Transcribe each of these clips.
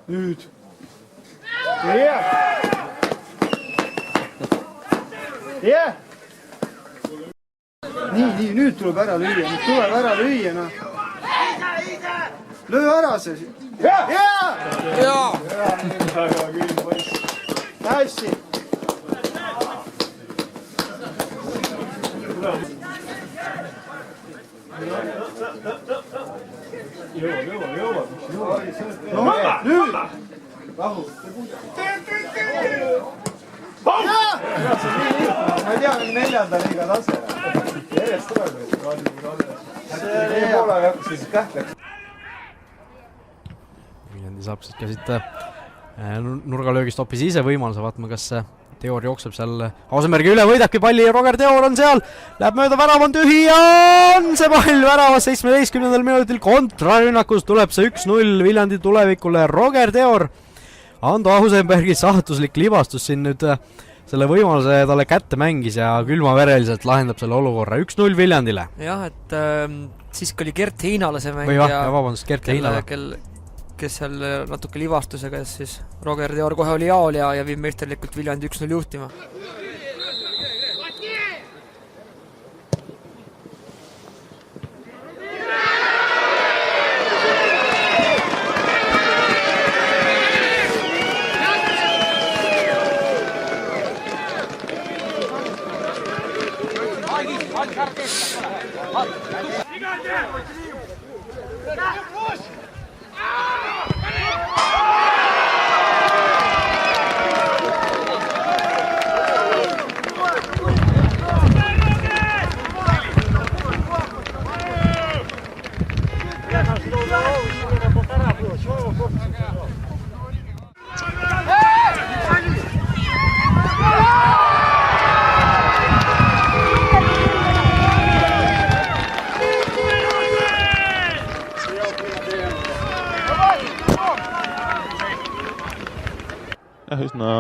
Nüüd. Nii, nüüd tuleb ära lüüa, noh. Löö ära see. Jaa! Hästi. Jõua. No nüüd! Rahu. Ma ei tea, neljanda liiga tase. Järjest tuleb. See poole hakkas siis kähkleks. Viljandi saab siit ka siit nurgalöögist hoopis ise võimaluse, vaatame, kas Teor jookseb seal Ausenbergi üle, võidabki palli ja Roger Teor on seal, läheb mööda, värav on tühi ja on see pall väravas 17. minutil kontrarünnakus, tuleb see 1-0 Viljandi tulevikule. Roger Teor, Ando Ausenbergi saatuslik libastus siin nüüd selle võimaluse talle kätte mängis ja külmavereliselt lahendab selle olukorra 1-0 Viljandile. Jah, et siiski oli Gert Heinala see mäng vabandust, Gert Heinala, kes seal natuke libastusega, siis Roger Teor kohe oli jaol ja viib meisterlikult Viljandi 1-0 juhtima.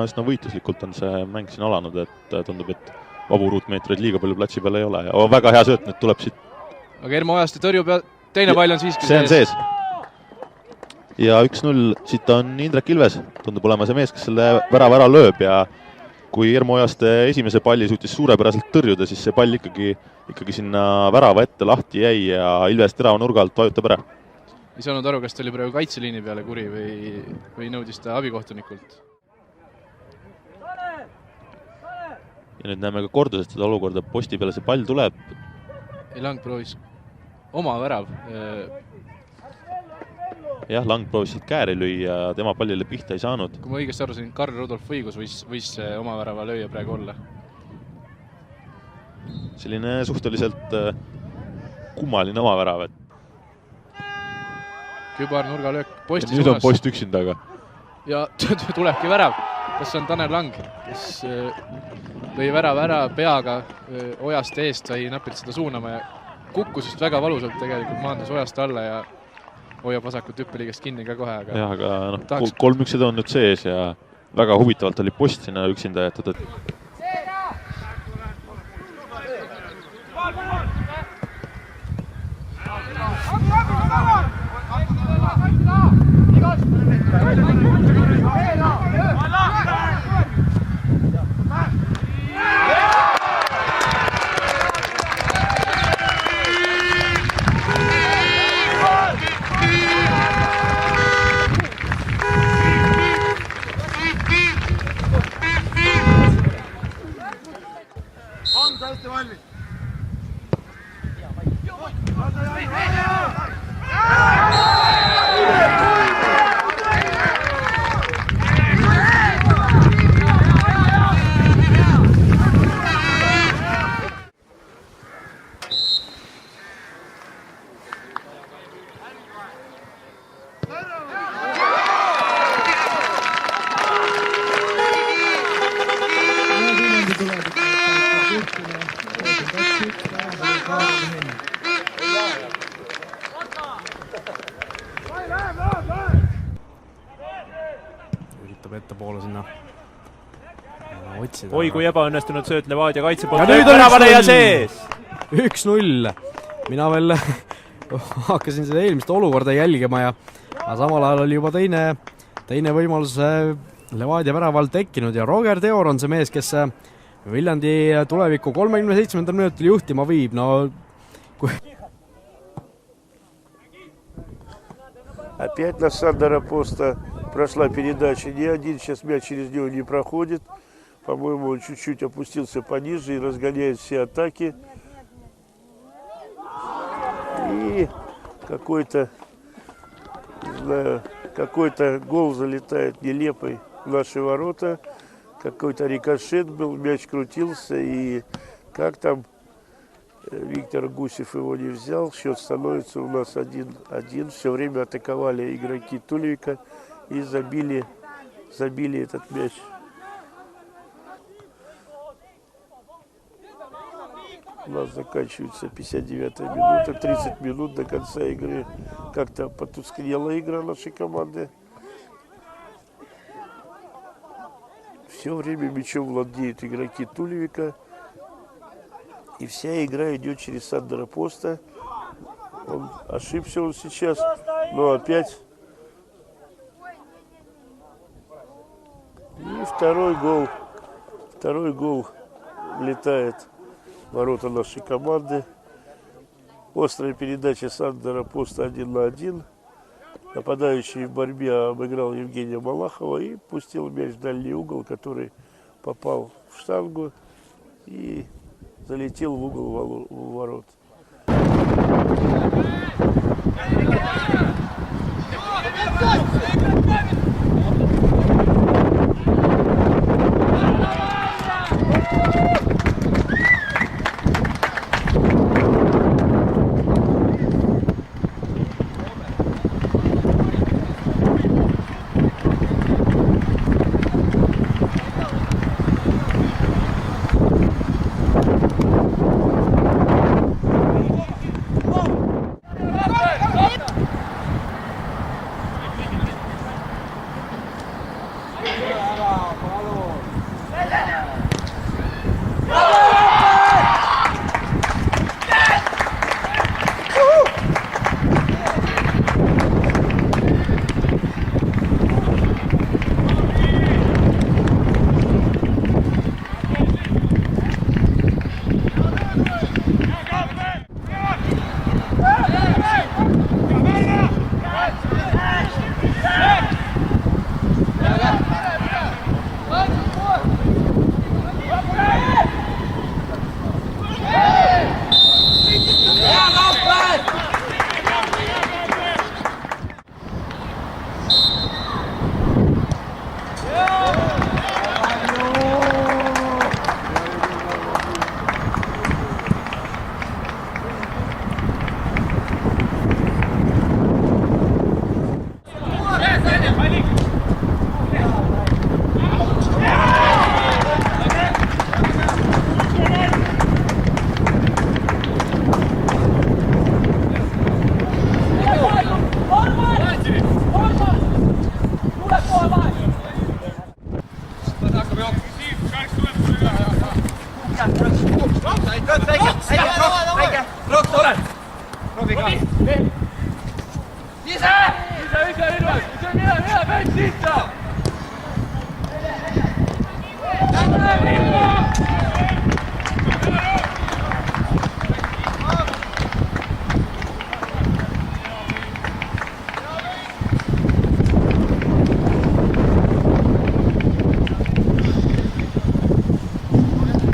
Üsna võitluslikult on see mäng siin alanud, et tundub, et vabu ruutmeetreid liiga palju platsi peal ei ole. Väga hea sööt, nüüd tuleb siit. Aga Ermo Ojaste tõrjub ja teine pall on siiski see on sees. Ja 1-0 siit on Indrek Ilves. Tundub olema see mees, kes selle värava ära lööb ja kui Ermo Ojaste esimese palli suutis suurepäraselt tõrjuda, siis see pall ikkagi sinna värava ette lahti jäi ja Ilves terava nurga alt vajutab ära. Ei saanud aru, kas ta oli praegu kaitseliini peale kuri või nõudis ta abikohtunikult. Ja nüüd näeme ka korduselt seda olukorda, posti peale see pall tuleb. Lang proovis oma värav. Jah, Lang proovis siit kääri lüüa, tema pallile pihta ei saanud. Kui ma õigesti arvasin, Karl Rudolf Õigus võis oma värava lööja praegu olla. Selline suhteliselt kummaline oma värav. Kübar nurgalöök posti suunas. Nüüd on post üksindaga. Ja tulebki värav. Kas on Tanel Lang, kes lõi värava ära peaga Ojaste eest, sai napilt seda suunama ja kukkus just väga valusalt tegelikult maandus Ojaste alla ja hoiab vasakut hüppeliigest kinni ka kohe. Aga 3-1 on nüüd sees ja väga huvitavalt oli post sinna üksinda jätud. Üritab ettepoole sinna otsida. Oi, kui ebaõnnestunud sööt Levadia kaitsepoolt. Ja nüüd on väravale ja sees! 1-0. Mina veel hakkasin seda eelmist olukorda jälgima ja samal ajal oli juba teine võimalus Levadia väraval tekkinud ja Roger Teor on see mees, kes Viljandi tulevikku 37. minutil juhtima viib. No, Опять на Сандера Поста прошла передача не один, сейчас мяч через него не проходит. По-моему, он чуть-чуть опустился пониже и разгоняет все атаки. И какой-то гол залетает нелепый в наши ворота. Какой-то рикошет был, мяч крутился. И как там Виктор Гусев его не взял. Счет становится у нас 1-1. Все время атаковали игроки Тулевика и забили этот мяч. У нас заканчивается 59-я минута, 30 минут до конца игры. Как-то потускнела игра нашей команды. Все время мячом владеют игроки Тулевика. И вся игра идет через Сандера Поста. Ошибся он сейчас, но опять. И второй гол влетает в ворота нашей команды. Острая передача Сандера Поста 1-1. Нападающий в борьбе обыграл Евгения Малахова и пустил мяч в дальний угол, который попал в штангу и залетел в угол ворот.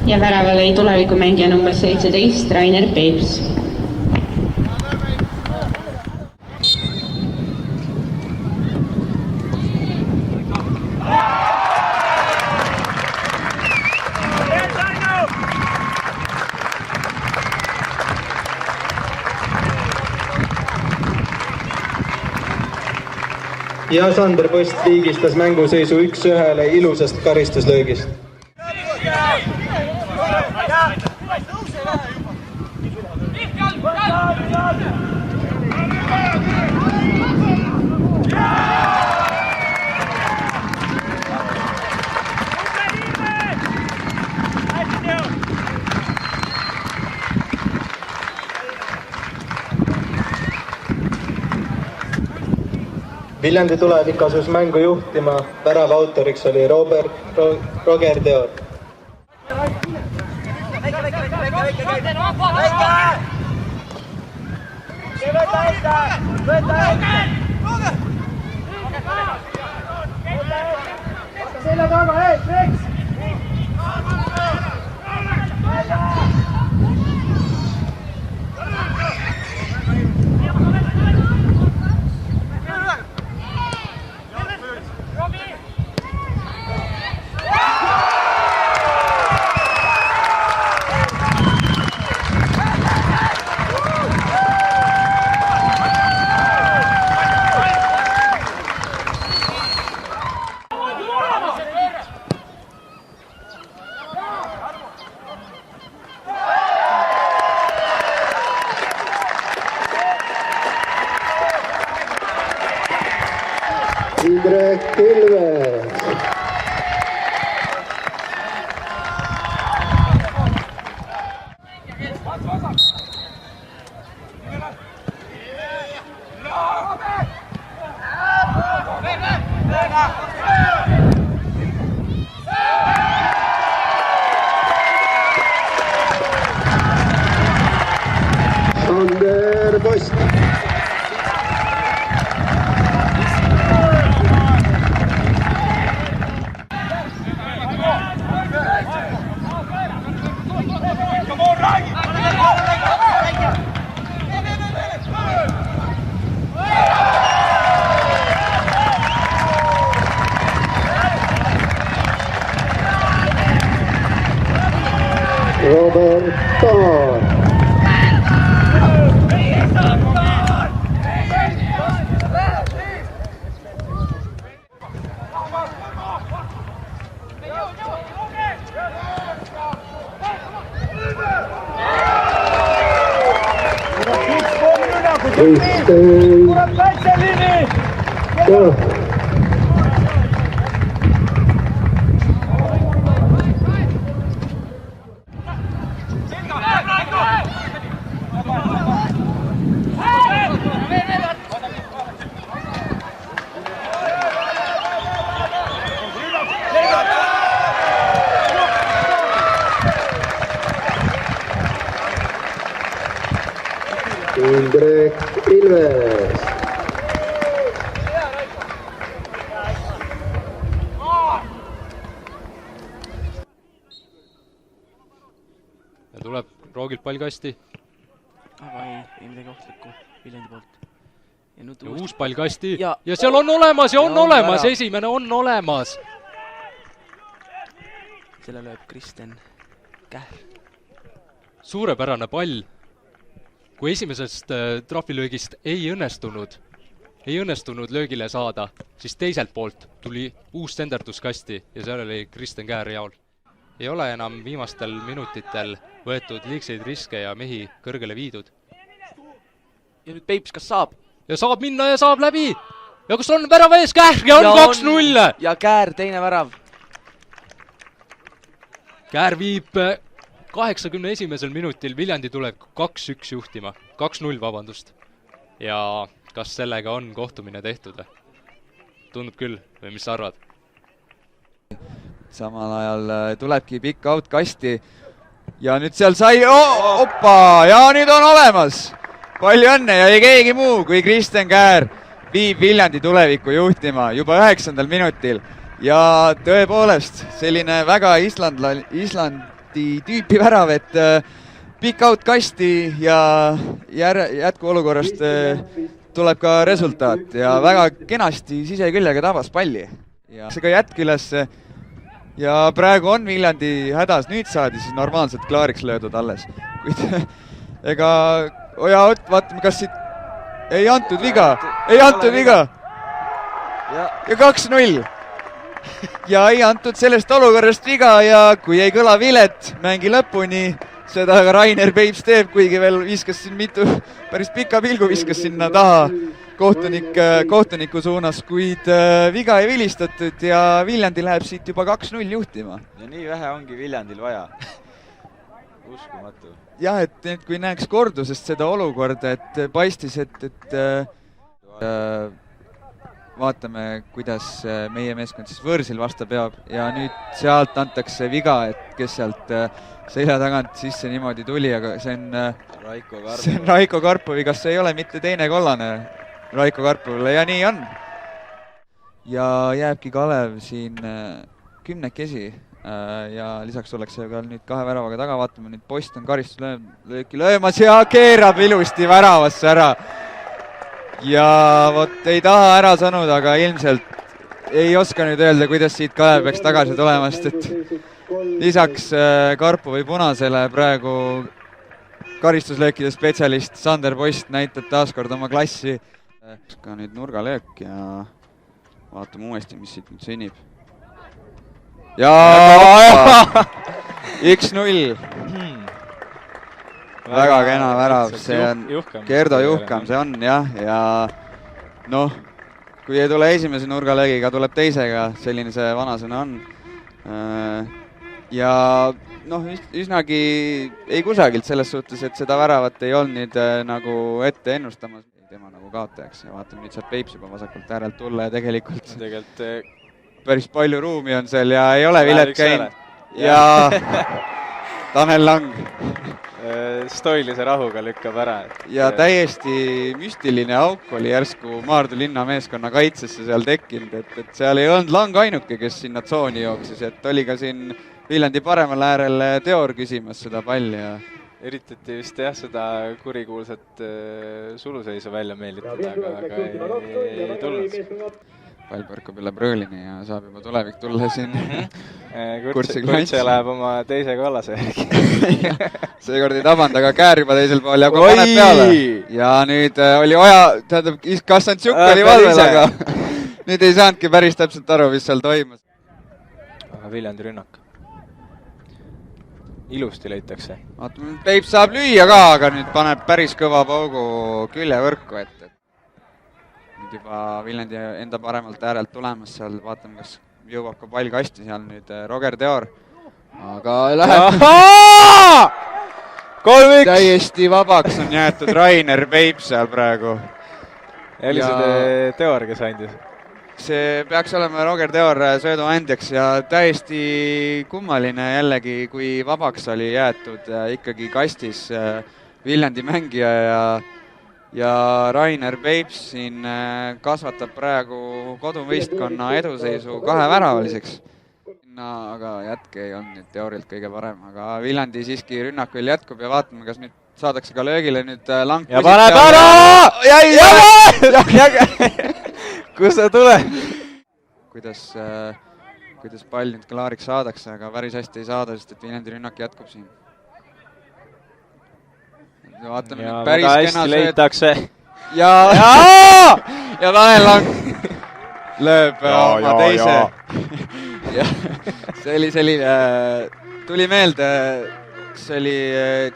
Ja värava lõi tulevikumängija number 17 Rainer Peeps. Ja Sander Post viigistas mänguseisu 1-1 ilusast karistuslöögist. Viljandi Tulevik asus mängu juhtima, värava autoriks oli Roger Teor. Selja taga, Reeks! Indrek Ilves. Sander Post. Robert Thor. Indrek Ilves. Ja tuleb Roogilt pall kasti. Aga ei midagi ohtlikku Viljandi poolt. Ja uus pall kasti. Ja seal on olemas ja on olemas. Esimene on olemas. Selle lööb Kristen Kähr. Suurepärane pall. Kui esimesest trahvilöögist ei õnnestunud löögile saada, siis teiselt poolt tuli uus senderduskasti ja seal oli Kristen Käär jaol. Ei ole enam viimastel minutitel võetud liigseid riske ja mehi kõrgele viidud. Ja nüüd Peips, kas saab? Ja saab minna ja saab läbi! Ja kus on värava ees Kähr ja on 2-0! Ja Käär, teine värav. Käär viib 81. minutil Viljandi tuleb 2-1 juhtima. 2-0, vabandust. Ja kas sellega on kohtumine tehtud? Tundub küll, või mis sa arvad? Samal ajal tulebki pikk out kasti. Ja nüüd seal sai... Oppa! Ja nüüd on olemas! Palju õnne ja ei keegi muu kui Kristen Käär viib Viljandi tulevikku juhtima juba 9. minutil. Ja tõepoolest, selline väga Islandi tüüpi värav, et pikk out kasti ja jätkuolukorrast tuleb ka resultaat ja väga kenasti siseküljega tabas palli. Ja see ka jätk ülesse ja praegu on Viljandi hädas, nüüd saadi siis normaalselt klaariks löödud alles. Kuid ega vaatame, kas siit ei antud viga. Ja 2-0. Ja ei antud sellest olukorrast viga ja kui ei kõla vilet mängi lõpuni, seda ka Rainer Peips teeb, kuigi veel viskas siin päris pika pilgu viskas sinna taha kohtuniku suunas, kuid viga ei vilistatud ja Viljandi läheb siit juba 2-0 juhtima. Ja nii vähe ongi Viljandil vaja. Uskumatu. Jah, et kui näeks kordusest seda olukorda, et paistis, et vaatame, kuidas meie meeskond siis võõrsil vastu peab ja nüüd sealt antakse viga, et kes sealt selja tagant sisse niimoodi tuli, aga see on Raiko Karpovi, kas see ei ole mitte teine kollane Raiko Karpovile ja nii on. Ja jääbki Kalev siin 10 ja lisaks ollakse ka nüüd 2 väravaga taga, vaatame nüüd Post on karistuslööki löömas ja keerab ilusti väravasse ära. Ja vot ei taha ära sõnud, aga ilmselt ei oska nüüd öelda, kuidas siit Kalev peaks tagasi tulemast, et lisaks Karpovi punasele praegu karistuslöökide spetsialist Sander Post näitab taaskord oma klassi. Ka nüüd nurgalöök ja vaatame uuesti, mis siit nüüd sünnib. Ja 1-0. Väga kena värav, see on Gerdo Juhkam, see on jah, ja noh, kui ei tule esimese nurgalöögiga, tuleb teisega, selline see vanasõna on. Ja noh, üsnagi ei kusagilt selles suhtes, et seda väravat ei olnud nüüd nagu ette ennustamas. Tema nagu kaotajaks ja vaatame nüüd saab Peips juba vasakult äärelt tulla ja tegelikult päris palju ruumi on seal ja ei ole vilet käinud ja Tanel Lang stoilise rahuga lükkab ära. Ja täiesti müstiline auk oli järsku Maardu linna meeskonna kaitsesse seal tekkinud, et seal ei olnud Lang ainuke, kes sinna tsooni jooksis, et oli ka siin Viljandi paremal äärel Teor küsimas seda palli ja üritati vist jah seda kurikuulsat suluseisu välja meelitada, aga ei tulnud. Pall põrkub üle Brõõlini ja saab juba tulevik tulla siin. Kurtse läheb oma teise kollase järgi. Seekord ei taband, aga Käär juba teisel pool ja paneb peale. Ja nüüd oli vaja, tähendab, Kassantšuk oli valvel, aga nüüd ei saanudki päris täpselt aru, mis seal toimus. Aga Viljandi rünnak. Ilusti leitakse. Peip saab lüüa ka, aga nüüd paneb päris kõva paugu küljevõrku, et nüüd juba Viljandi enda paremalt äärelt tulemas seal, vaatame, kas jõuab ka pall kasti seal nüüd Roger Teor. Aga läheb... 3-1! Täiesti vabaks on jäetud Rainer Peip seal praegu. Elisede Teor, kes andis? See peaks olema Roger Teor sööduandjaks ja täiesti kummaline jällegi, kui vabaks oli jäetud ikkagi kastis Viljandi mängija ja Rainer Peips siin kasvatab praegu koduvõistkonna eduseisu 2 väravaliseks. Aga jätke ei olnud nüüd Teorilt kõige parem, aga Viljandi siiski rünnakul jätkub ja vaatame, kas nüüd saadakse ka löögile nüüd Lang. Ja paneb ära! Kus ta tuleb? Kuidas pall nüüd klaariks saadakse, aga päris hästi ei saada, sest et Viljandi rünnak jätkub siin. Vaatame nüüd päris kena leitakse. Ja Tanel Lang lööb oma teise. See oli selline, tuli meelde, see oli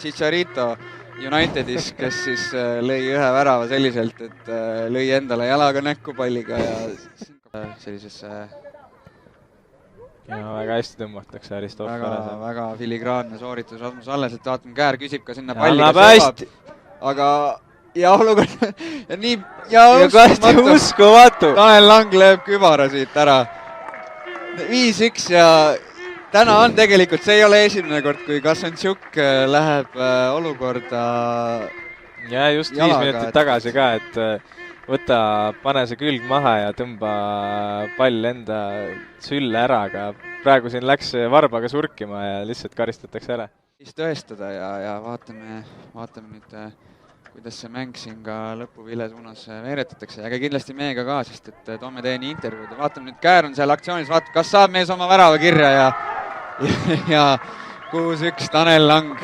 Chicharito Unitedis, kes siis lõi ühe värava selliselt, et lõi endale jalaga näkku palliga ja sellisesse... Ja väga hästi tõmmatakse Aristof. Väga filigraanne sooritus Rasmus Alles, et vaatame, Käär küsib ka sinna palliga sõvab. Aga ja olukord... Ja uskumatu! Tanel Lang lööb kübara siit ära. 5-1 ja täna on tegelikult, see ei ole esimene kord, kui Kassantšuk läheb olukorda ja just 5 minutit tagasi ka, et võta, pane see külg maha ja tõmba pall enda sülle ära, aga praegu siin läks varbaga surkima ja lihtsalt karistatakse ära. Tõestada ja vaatame nüüd, kuidas see mäng siin ka lõpuvile suunas veeretatakse, aga kindlasti meiega ka, sest et toome teieni intervjuud ja vaatame nüüd, Käär on seal aktsioonis, vaatame, kas saab mees oma värava kirja ja 6-1 Tanel Lang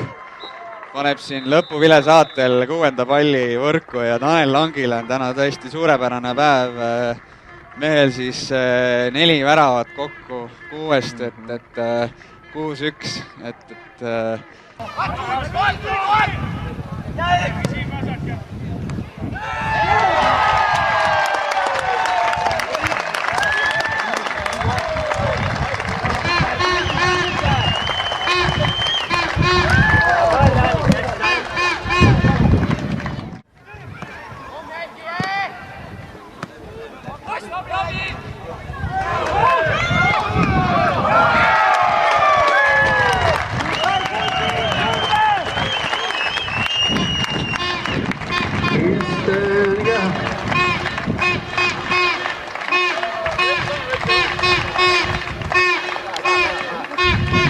paneb siin lõpuvile saatel 6. palli võrku ja Tanel Langile on täna tõesti suurepärane päev. Mehel siis 4 väravat kokku 6-st, et 6-1, et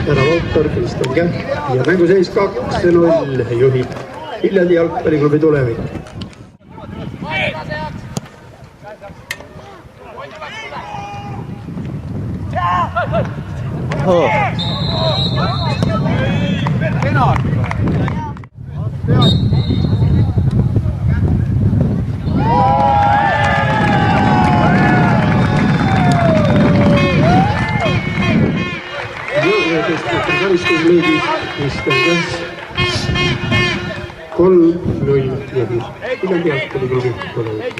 väravaautor Kristjan Kähk ja mänguseis 2-0 juhib Viljandi jalgpalliklubi Tulevik. Kalistuslöögis Kristjan Kähk 3-0 juhib Viljandi jalgpalliklubi Tulevik.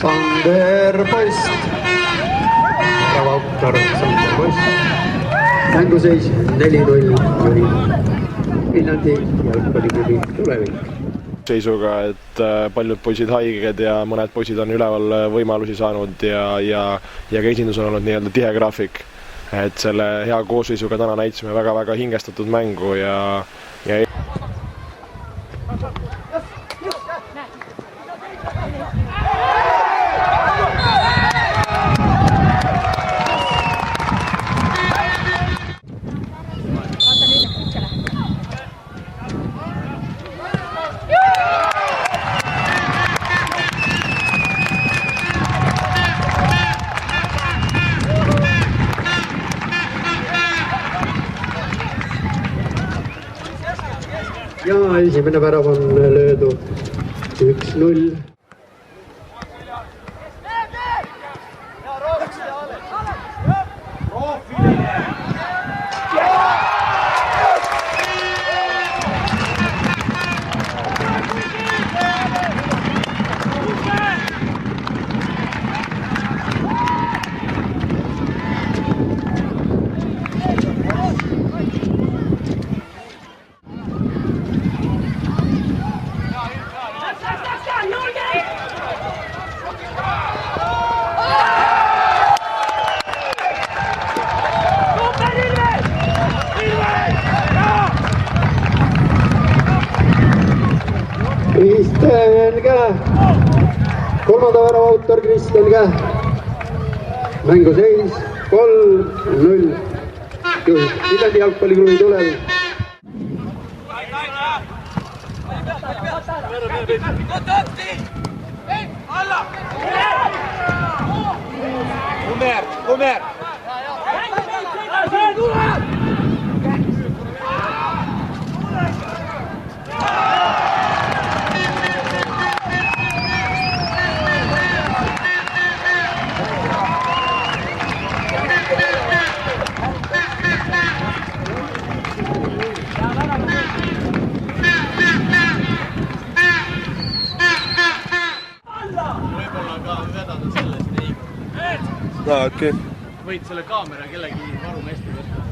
Sander Post, väravaautor Sander Post, mänguseis 4-0 juhib Viljandi jalgpalliklubi Tulevik. Seisuga, et paljud poisid haiged ja mõned poisid on üleval võimalusi saanud ja ka esindus on olnud nii-öelda tihe graafik. Et selle hea koosseisuga täna näitasime väga-väga hingestatud mängu ja ja esimene värav on löödud 1-0. Kristjan Kähk, kolmanda värava autor Kristjan Kähk, mänguseis 3-0 juhib Viljandi jalgpalliklubi Tulevik. Kumer! Okay. Võid selle kaamera kellegi varumeesti võtta.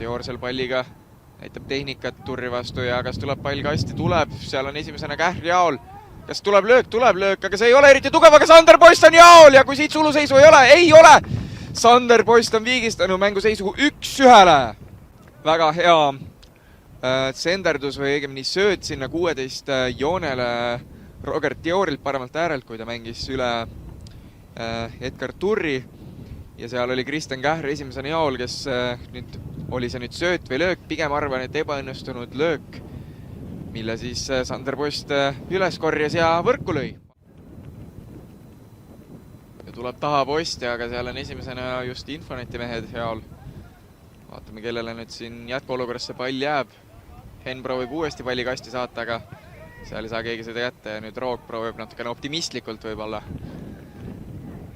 Dior seal palliga näitab tehnikat turri vastu ja kas tuleb pall kasti, tuleb, seal on esimesena Kähr Jaol. Kas tuleb löök, aga see ei ole eriti tugev, aga Sander Post on Jaol ja kui siit suluseisu ei ole! Sander Post on viigistanud mänguseisu 1-1. Väga hea senderdus või õigemini sööt sinna 16 joonele Roger Diorilt paremalt äärelt, kui ta mängis üle Edgar Turri. Ja seal oli Kristjan Kähr esimesena Jaol, kes nüüd oli see nüüd sööt või löök, pigem arvan, et ebaõnnestunud löök, mille siis Sander Post üles korjas ja võrku lõi. Ja tuleb taha Post, aga seal on esimesena just Infoneti mehed Jaol. Vaatame, kellele nüüd siin jätkuolukorras see pall jääb. Henn proovib uuesti palli kasti saata, aga seal ei saa keegi seda jätta ja nüüd Roog proovib natukene optimistlikult võib-olla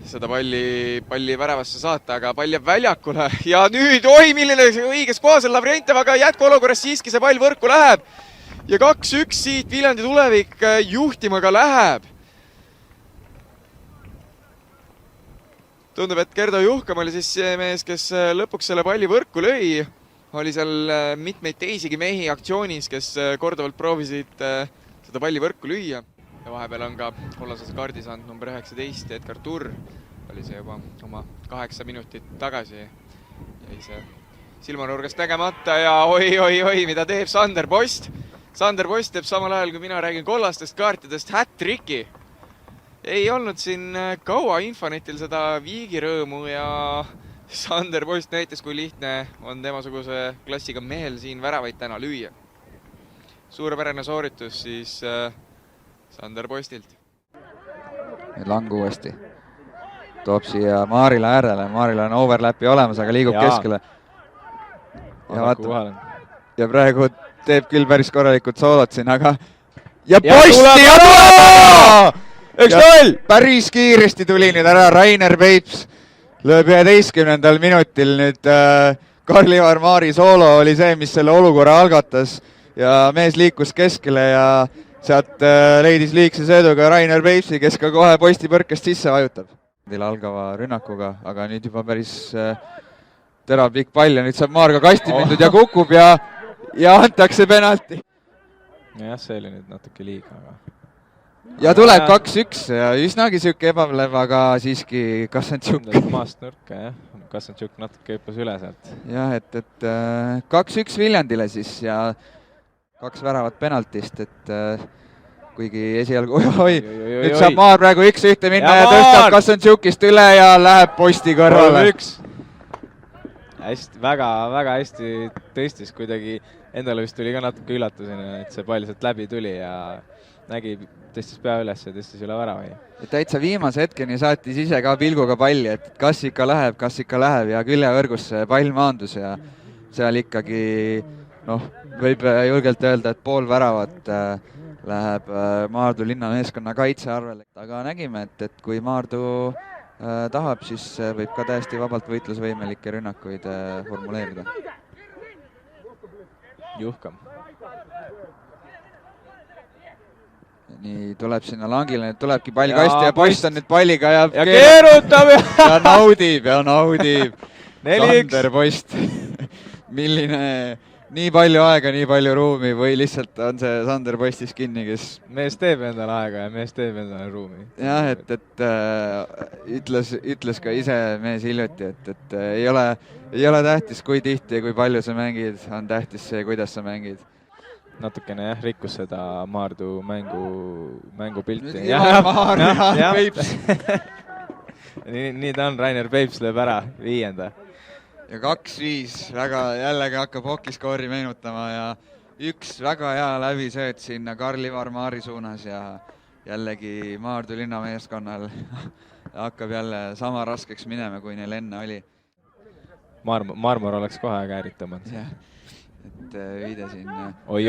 seda palli väravasse saata, aga pall jääb väljakule ja nüüd, milline õiges kohas on Lavrentjev, aga jätkuolukorras siiski see pall võrku läheb ja 2-1 siit Viljandi Tulevik juhtima ka läheb. Tundub, et Gerdo Juhkam oli siis see mees, kes lõpuks selle palli võrku lõi. Oli seal mitmeid teisigi mehi aktsioonis, kes korduvalt proovisid seda palli võrku lüüa. Ja vahepeal on ka kollasase kaardi saanud number 19, Edgar Turr. Oli see juba oma 8 minutit tagasi. Jäi see silmanurgast nägemata ja oi, mida teeb Sander Post. Sander Post teeb samal ajal, kui mina räägin kollastest kaartidest, hat-tricki. Ei olnud siin kaua Infonetil seda viigirõõmu ja Sander Post näitas, kui lihtne on temasuguse klassiga mehel siin väravaid täna lüüa. Suurepärane sooritus siis Sander Postilt. Nüüd Lang uuesti. Toob siia Maarile äärele. Maaril on overlapi olemas, aga liigub keskele. Ja praegu teeb küll päris korralikult soolot siin, aga... Ja Posti! Ja tuleb! 1-0! Päris kiiresti tuli nüüd ära Rainer Peips. Lööb 11. minutil nüüd Karl-Ivar Maari soolo oli see, mis selle olukorra algatas. Ja mees liikus keskele ja... Sealt leidis liigse sööduga Rainer Peipsi, kes ka kohe Posti põrkest sisse vajutab. Algava rünnakuga, aga nüüd juba päris terav pikk pall ja nüüd saab Maarga kasti mindud ja kukub ja antakse penalti. Jah, see oli nüüd natuke liiga. Aga... Ja tuleb 2-1 ja üsnagi süke ebavlev, aga siiski Kassantšuk. Maast nurka, jah. Kassantšuk natuke hüppas üle sealt. Jah, et 2-1 Viljandile siis ja 2 väravat penaltist, et kuigi esialgu, nüüd saab Maar praegu 1-1 minna ja tõstab Kassantšukist üle ja läheb Posti kõrvale. Väga hästi tõstis kuidagi, endale vist tuli ka natuke üllatusena, et see pall sealt läbi tuli ja nägi, tõstis pea üles ja tõstis üle värava. Täitsa viimase hetkeni saatis ise ka pilguga palli, et kas ikka läheb ja küljevõrgus see pall maandus ja seal ikkagi võib julgelt öelda, et pool väravat läheb Maardu linnameeskonna kaitse arvele. Aga nägime, et kui Maardu tahab, siis võib ka täiesti vabalt võitlusvõimelikke rünnakuid formuleerida. Juhkam. Nii, tuleb sinna langile, nüüd tulebki pall kasti ja poist on nüüd palliga ja keerutab ja naudib. Sander Post. Milline, nii palju aega, nii palju ruumi või lihtsalt on see Sander Postis kinni, kes... Mees teeb endale aega ja mees teeb endale ruumi. Jah, ütles ka ise mees hiljuti, et ei ole tähtis, kui tihti ja kui palju sa mängid, on tähtis see, kuidas sa mängid. Natukene rikkus seda Maardu mängupilti. Nii ta on, Rainer Peips lööb ära 5. Ja 2-5, jällegi hakkab hokiskoori meenutama ja üks väga hea läbisööt sinna Karl-Ivar Maari suunas ja jällegi Maardu linnameeskonnal hakkab jälle sama raskeks minema, kui neil enne oli. Marmor oleks kohe kääritamad. Et viide siin... Oi,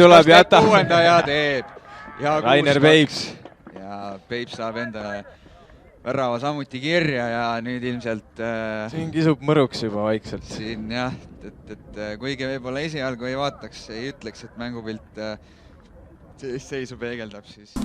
tuleb jätta. Ja teeb. Rainer Peips. Ja Peips saab endale värava samuti kirja ja nüüd ilmselt... Siin kisub mõruks juba vaikselt. Siin jah, et kuigi võib-olla esialgu ei vaataks, ei ütleks, et mängupilt sellist seisu peegeldab, siis...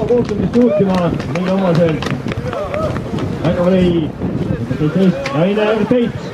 kohtumist juhtima meile omaselt Mängavõi Rainer Peips.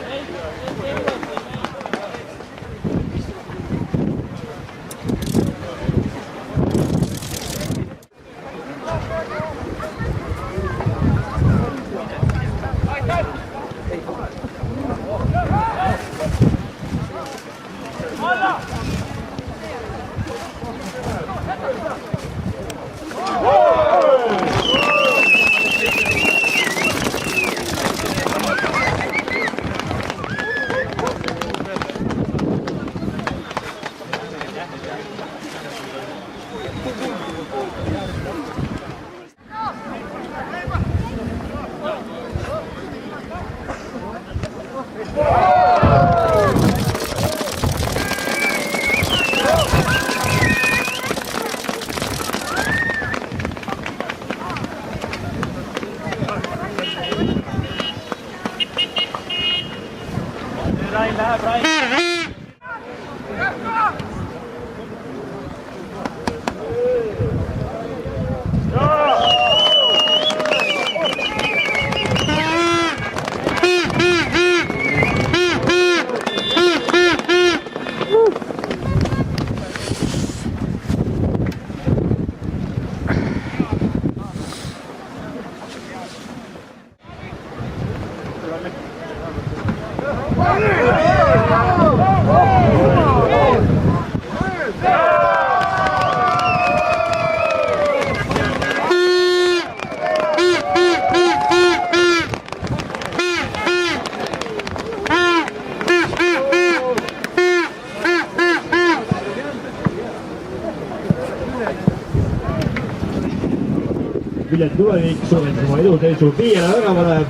Villet tulevik soovib oma eduseisu 5 väravale.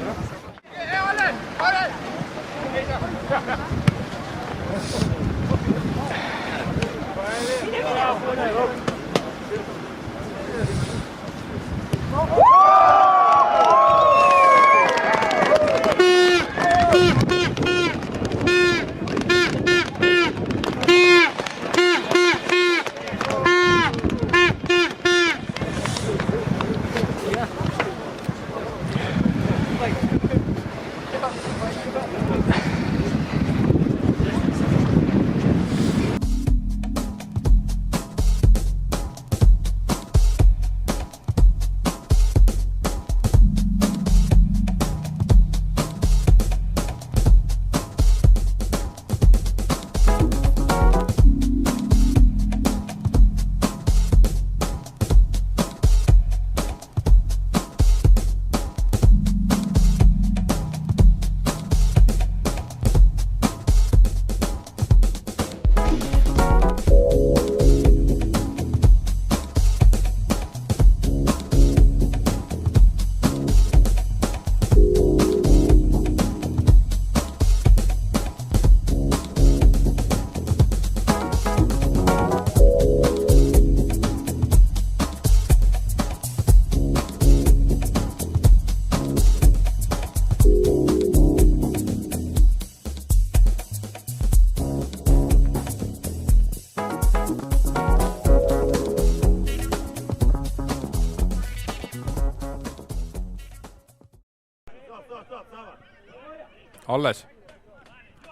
alles.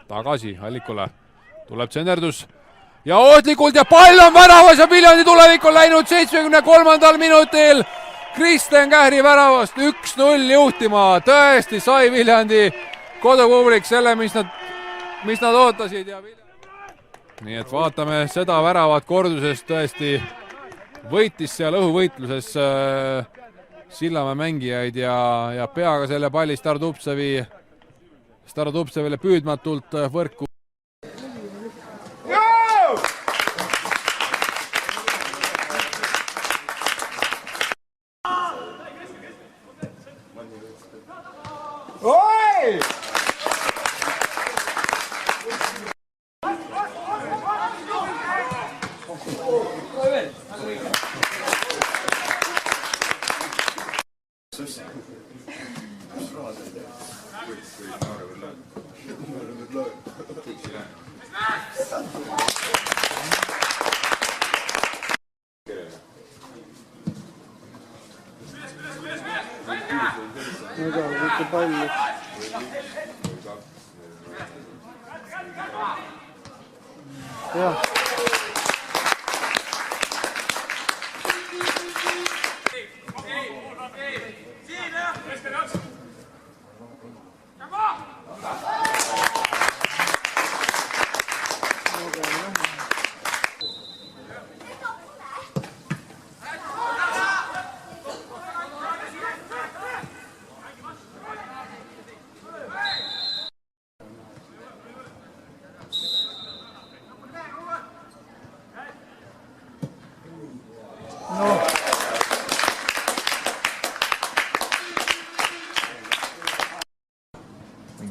Tagasi Allikule. Tuleb tsenderdus. Ja ohtlikult ja pall on väravas ja Viljandi Tulevik on läinud 73. minutil Kristen Kähri väravast 1-0 juhtima. Tõesti sai Viljandi kodupublik selle, mis nad ootasid. Nii et vaatame seda väravat kordusest, tõesti võitis seal õhuvõitluses Sillamäe mängijaid ja peaga selle palli Starodubtsevile püüdmatult võrku. Oi! palli. Jah.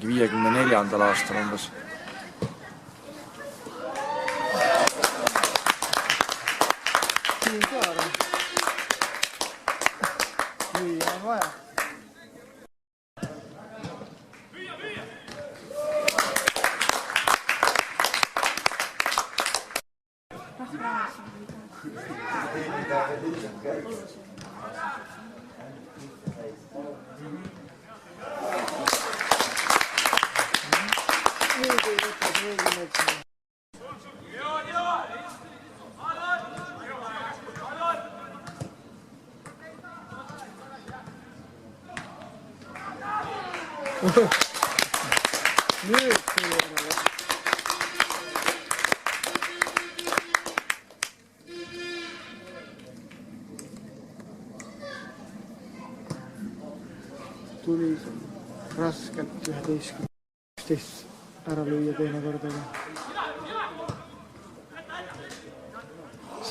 mingi 54. aastal umbes. Nii on vaja. Tuli raskelt 11 ära lüüa teine kord, aga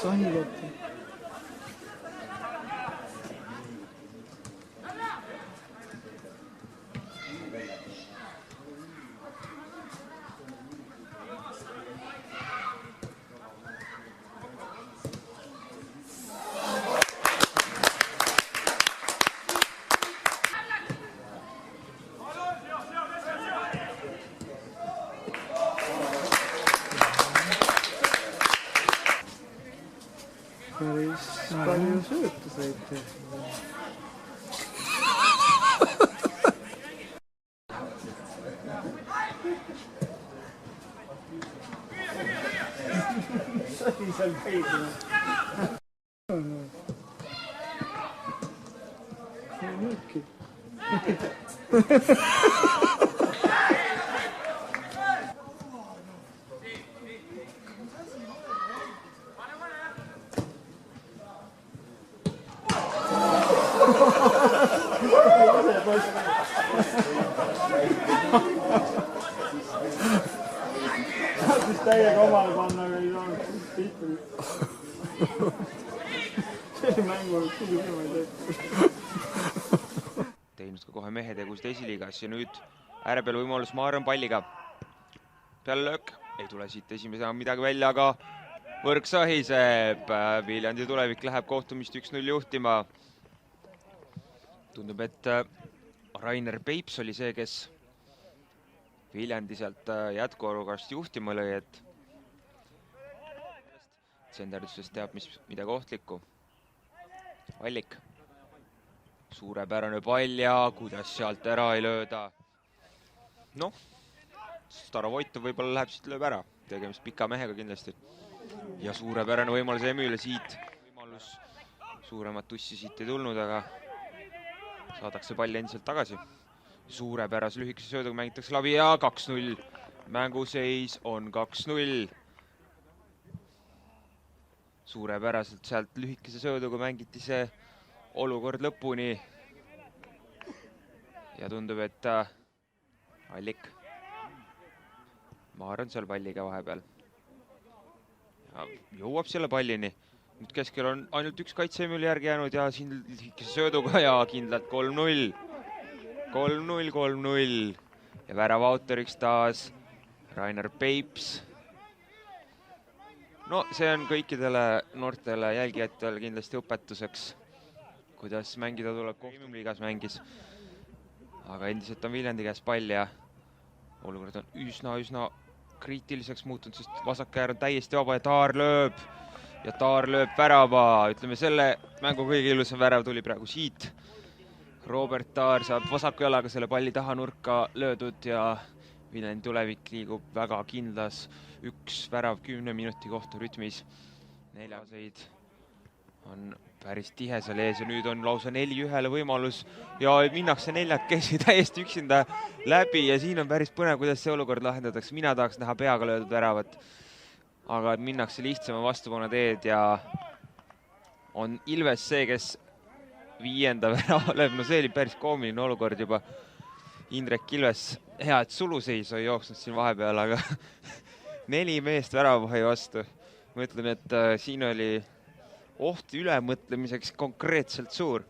sahileti. Päris palju sööta saite. Sai seal peidma. See on nüüdki. Tahtis täiega omale panna, aga ei saanud tihti. See oli mängu olnud küll tema teinud ka kohe mehetegusid esiliigas ja nüüd ääre peal võimalus Maarjan palliga. Peale löök, ei tule siit esimesena midagi välja, aga võrk sahiseb. Viljandi Tulevik läheb kohtumist 1-0 juhtima. Tundub, et Rainer Peips oli see, kes Viljandi sealt jätkuolukorrast juhtima lõi, et tsenderdusest teab midagi ohtlikku. Allik. Suurepärane pall ja kuidas sealt ära ei lööda. noh, Starovoitov võib-olla läheb siit, lööb ära. Tegemist pika mehega kindlasti. Ja suurepärane võimalus Emüle siit. Võimalus suuremat tussi siit ei tulnud, aga saadakse palli endiselt tagasi. Suurepärase lühikese sööduga mängitakse läbi ja 2-0. Mänguseis on 2-0. Suurepäraselt sealt lühikese sööduga mängiti see olukord lõpuni. Ja tundub, et Allik Maar on seal palliga vahepeal. Ja jõuab selle pallini. Nüüd keskel on ainult üks kaitseemüli järgi jäänud ja siin lühikese sööduga ja kindlalt 3-0. 3-0. Ja värava autoriks taas Rainer Peips. No see on kõikidele noortele jälgijatele kindlasti õpetuseks, kuidas mängida tuleb. Liigas mängis. Aga endiselt on Viljandi käes pall ja olukord on üsna kriitiliseks muutunud, sest vasak äär on täiesti vaba ja Taar lööb värava. Ütleme, selle mängu kõige ilusam värav tuli praegu siit. Robert Taar saab vasaku jalaga selle palli taha nurka löödud ja Viljandi tulevik liigub väga kindlas. Üks värav 10 minuti kohta rütmis. Neljaseid on päris tihe seal ees ja nüüd on lausa 4-1 võimalus ja minnakse neljakesi täiesti üksinda läbi ja siin on päris põnev, kuidas see olukord lahendatakse. Mina tahaks näha peaga löödud väravat, aga minnakse lihtsama vastupanu teed ja on Ilves see, kes 5. värava lööb. No see oli päris koomiline olukord juba. Indrek Ilves, hea, et suluseisu ei jooksnud siin vahepeal, aga 4 meest väravahi vastu. Ma ütlen, et siin oli oht ülemõtlemiseks konkreetselt suur.